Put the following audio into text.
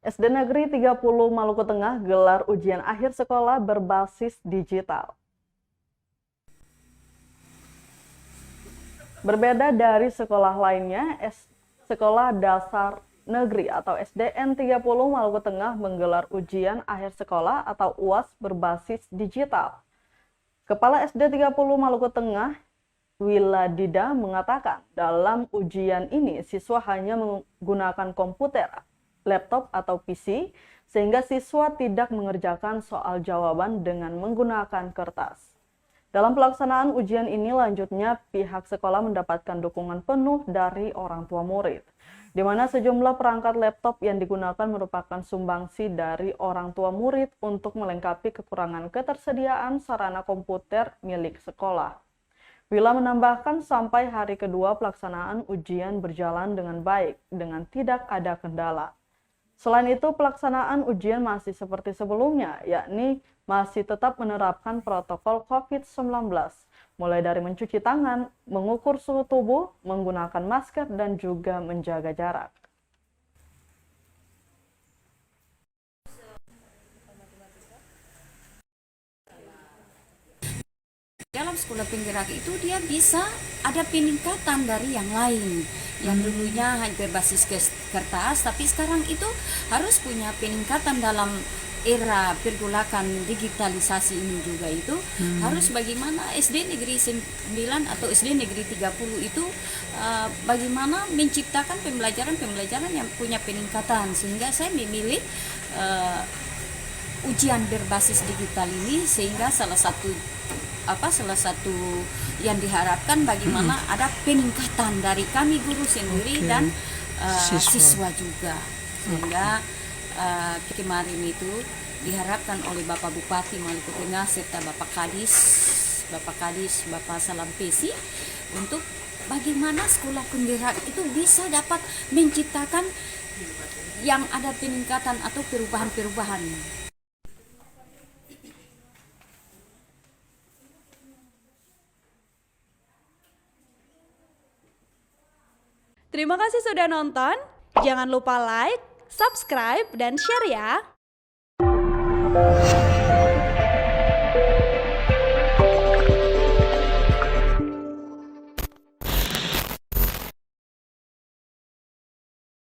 SD Negeri 30 Maluku Tengah gelar ujian akhir sekolah berbasis digital. Berbeda dari sekolah lainnya, Sekolah Dasar Negeri atau SDN 30 Maluku Tengah menggelar ujian akhir sekolah atau UAS berbasis digital. Kepala SD 30 Maluku Tengah, Wiladida, mengatakan dalam ujian ini siswa hanya menggunakan komputer, laptop atau PC, sehingga siswa tidak mengerjakan soal jawaban dengan menggunakan kertas. Dalam pelaksanaan ujian ini lanjutnya pihak sekolah mendapatkan dukungan penuh dari orang tua murid, di mana sejumlah perangkat laptop yang digunakan merupakan sumbangsi dari orang tua murid untuk melengkapi kekurangan ketersediaan sarana komputer milik sekolah. Wila menambahkan sampai hari kedua pelaksanaan ujian berjalan dengan baik, dengan tidak ada kendala. Selain itu, pelaksanaan ujian masih seperti sebelumnya, yakni masih tetap menerapkan protokol COVID-19, mulai dari mencuci tangan, mengukur suhu tubuh, menggunakan masker, dan juga menjaga jarak. Dalam sekolah penggerak itu dia bisa ada peningkatan dari yang lain. Yang dulunya hanya berbasis kertas, tapi sekarang itu harus punya peningkatan dalam era pergolakan digitalisasi ini juga itu harus bagaimana SD Negeri 9 atau SD Negeri 30 itu bagaimana menciptakan pembelajaran yang punya peningkatan, sehingga saya memilih ujian berbasis digital ini, sehingga salah satu yang diharapkan bagaimana ada peningkatan dari kami guru sendiri dan siswa juga, sehingga kemarin itu diharapkan oleh Bapak Bupati Maluku Tengah serta Bapak Kadis, Bapak Salam Pesi, untuk bagaimana sekolah penggerak itu bisa dapat menciptakan yang ada peningkatan atau perubahan-perubahan. Terima kasih sudah nonton. Jangan lupa like, subscribe, dan share ya.